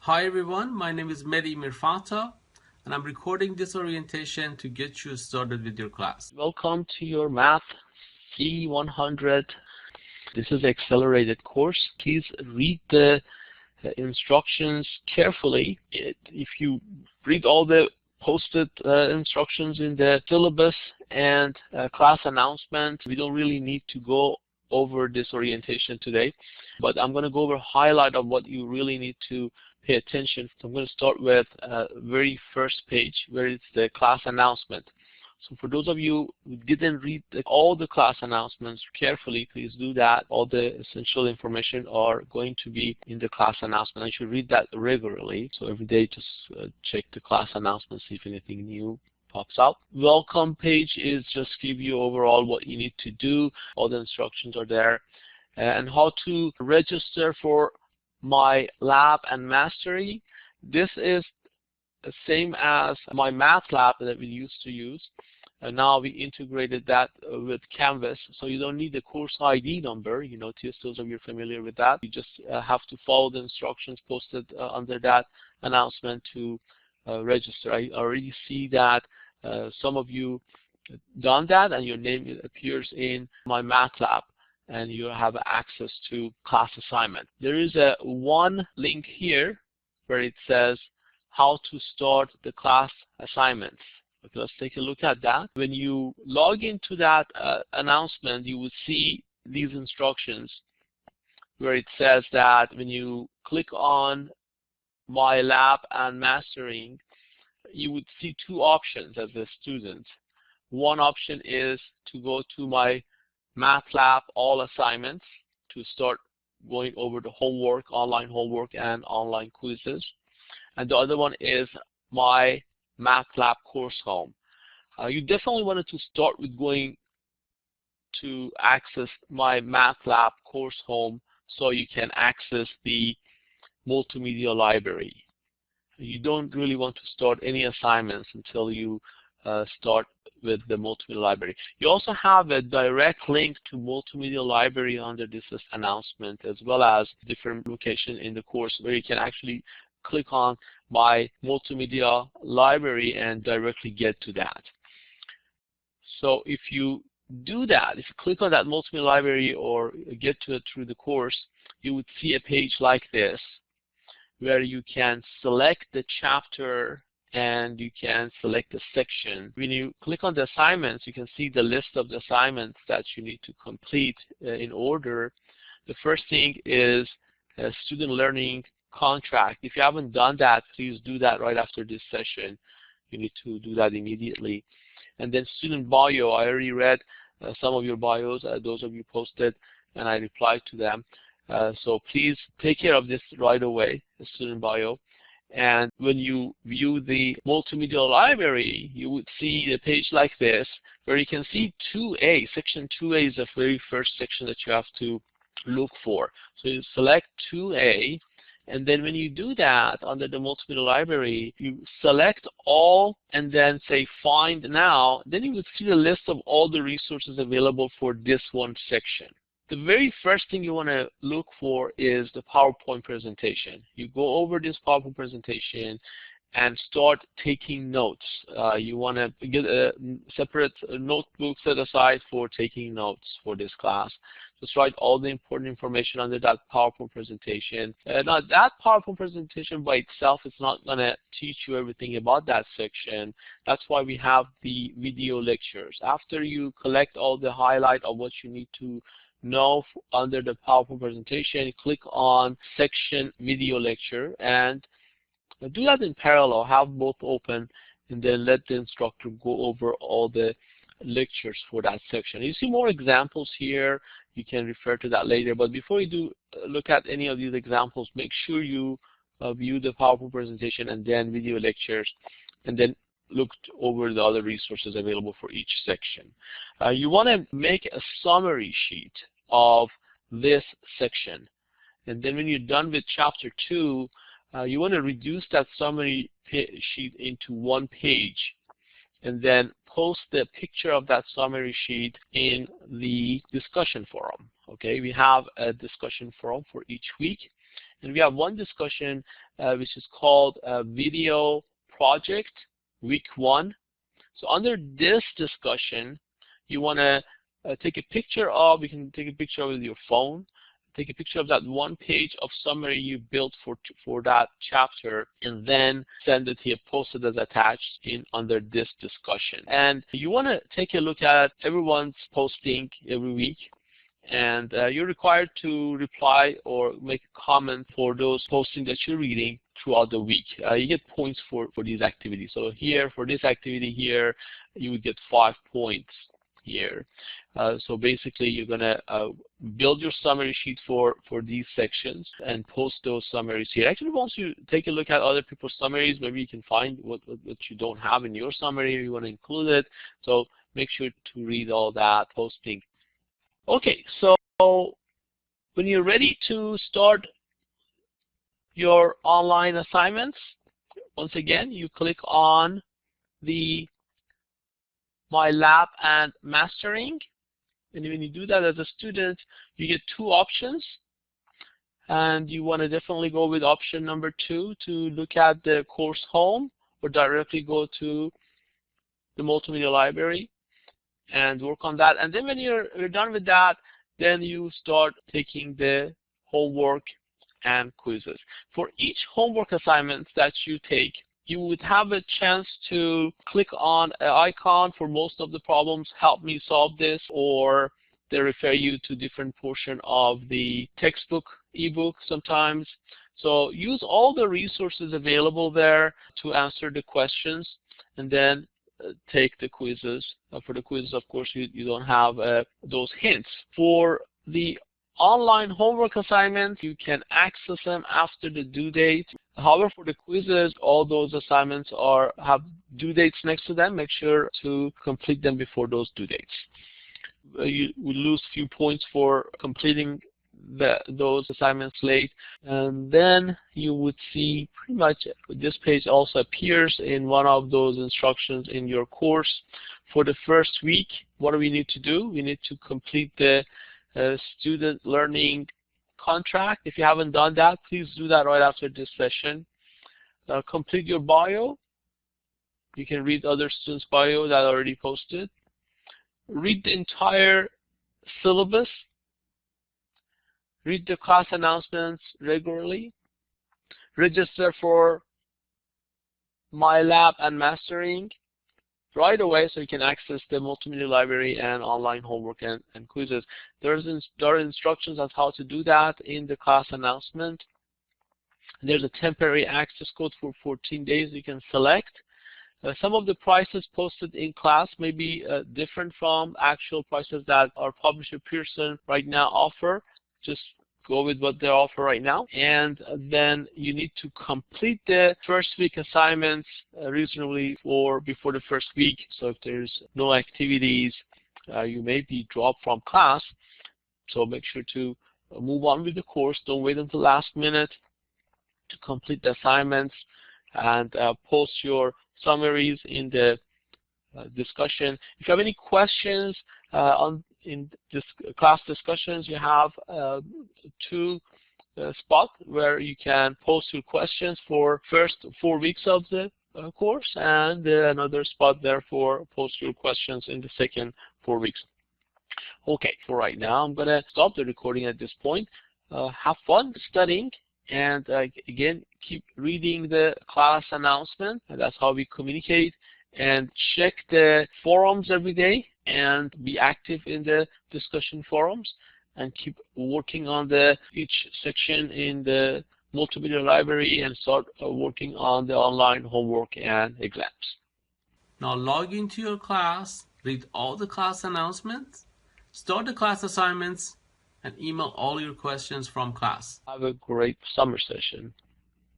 Hi everyone, my name is Mehdi Mirfata and I'm recording this orientation to get you started with your class. Welcome to your Math C100. This is accelerated course. Please read the instructions carefully. If you read all the posted instructions in the syllabus and class announcement, we don't really need to go over this orientation today, but I'm going to go over a highlight of what you really need to pay attention. So I'm going to start with very first page where it's the class announcement. So for those of you who didn't read all the class announcements carefully, please do that. All the essential information are going to be in the class announcement. I should read that regularly. So every day just check the class announcement, see if anything new pops out. Welcome page is just give you overall what you need to do. All the instructions are there. And how to register for my lab and mastery. This is the same as my math lab that we used to use. And now we integrated that with Canvas, so you don't need the course ID number. You know, those of you familiar with that. You just have to follow the instructions posted under that announcement to register. I already see that some of you done that, and your name appears in my math lab, and you have access to class assignment. There is one link here where it says how to start the class assignments. Okay, let's take a look at that. When you log into that announcement, you will see these instructions where it says that when you click on My Lab and Mastering, you would see two options as a student. One option is to go to my Math Lab All Assignments to start going over the homework, online homework, and online quizzes. And the other one is my Math Lab Course Home. You definitely wanted to start with going to access my Math Lab Course Home so you can access the Multimedia Library. You don't really want to start any assignments until you start with the Multimedia Library. You also have a direct link to Multimedia Library under this announcement, as well as different location in the course where you can actually click on my Multimedia Library and directly get to that. So if you do that, if you click on that Multimedia Library or get to it through the course, you would see a page like this where you can select the chapter and you can select the section. When you click on the assignments, you can see the list of the assignments that you need to complete in order. The first thing is a student learning contract. If you haven't done that, please do that right after this session. You need to do that immediately. And then student bio. I already read some of your bios, those of you posted, and I replied to them. So please take care of this right away, the student bio. And when you view the Multimedia Library, you would see a page like this where you can see 2A. Section 2A is the very first section that you have to look for. So you select 2A, and then when you do that under the Multimedia Library, you select all and then say Find Now. Then you would see the list of all the resources available for this one section. The very first thing you want to look for is the PowerPoint presentation. You go over this PowerPoint presentation and start taking notes. You want to get a separate notebook set aside for taking notes for this class. Just write all the important information under that PowerPoint presentation. Now, that PowerPoint presentation by itself is not going to teach you everything about that section. That's why we have the video lectures. After you collect all the highlight of what you need to know under the PowerPoint presentation, click on section video lecture and do that in parallel. Have both open and then let the instructor go over all the lectures for that section. You see more examples here. You can refer to that later. But before you do look at any of these examples, make sure you view the PowerPoint presentation and then video lectures, and then look over the other resources available for each section. You want to make a summary sheet of this section. And then when you're done with chapter 2, you want to reduce that summary sheet into one page and then post the picture of that summary sheet in the discussion forum. Okay, we have a discussion forum for each week, And we have one discussion which is called Video Project, Week 1. So under this discussion, you want to take a picture of, you can take a picture of your phone, take a picture of that one page of summary you built for that chapter, and then send it here, post it as attached in under this discussion. And you want to take a look at everyone's posting every week, and you're required to reply or make a comment for those postings that you're reading throughout the week. You get points for these activities. So here, for this activity here, you would get 5 points here. So basically, you're going to build your summary sheet for these sections and post those summaries here. Actually, once you take a look at other people's summaries, maybe you can find what you don't have in your summary, or you want to include it. So make sure to read all that posting. Okay, so when you're ready to start your online assignments, once again, you click on the My Lab and Mastering. And when you do that as a student, you get 2 options. And you want to definitely go with option number 2 to look at the course home, or directly go to the Multimedia Library and work on that. And then when you're done with that, then you start taking the homework and quizzes. For each homework assignment that you take, you would have a chance to click on an icon for most of the problems, help me solve this, or they refer you to different portion of the textbook, ebook sometimes. So use all the resources available there to answer the questions, and then take the quizzes. For the quizzes, of course, you don't have those hints. For the online homework assignments, you can access them after the due date. However, for the quizzes, all those assignments have due dates next to them. Make sure to complete them before those due dates. You will lose a few points for completing those assignments late. And then you would see pretty much this page also appears in one of those instructions in your course. For the first week, what do we need to do? We need to complete the student learning contract. If you haven't done that, please do that right after this session. Complete your bio. You can read other students' bio that are already posted. Read the entire syllabus. Read the class announcements regularly. Register for My Lab and Mastering right away so you can access the Multimedia Library and online homework and quizzes. There are instructions on how to do that in the class announcement. There's a temporary access code for 14 days you can select. Some of the prices posted in class may be different from actual prices that our publisher Pearson right now offer. Just go with what they offer right now. And then you need to complete the first week assignments reasonably before the first week. So if there's no activities, you may be dropped from class. So make sure to move on with the course. Don't wait until last minute to complete the assignments, and post your summaries in the discussion. If you have any questions in this class discussions, you have 2 spots where you can post your questions for first 4 weeks of the course, and another spot there for post your questions in the second 4 weeks. Okay, for right now, I'm going to stop the recording at this point. Have fun studying, and again, keep reading the class announcement. That's how we communicate. And check the forums every day and be active in the discussion forums, and keep working on each section in the Multimedia Library, and start working on the online homework and exams. Now log into your class, read all the class announcements, start the class assignments, and email all your questions from class. Have a great summer session.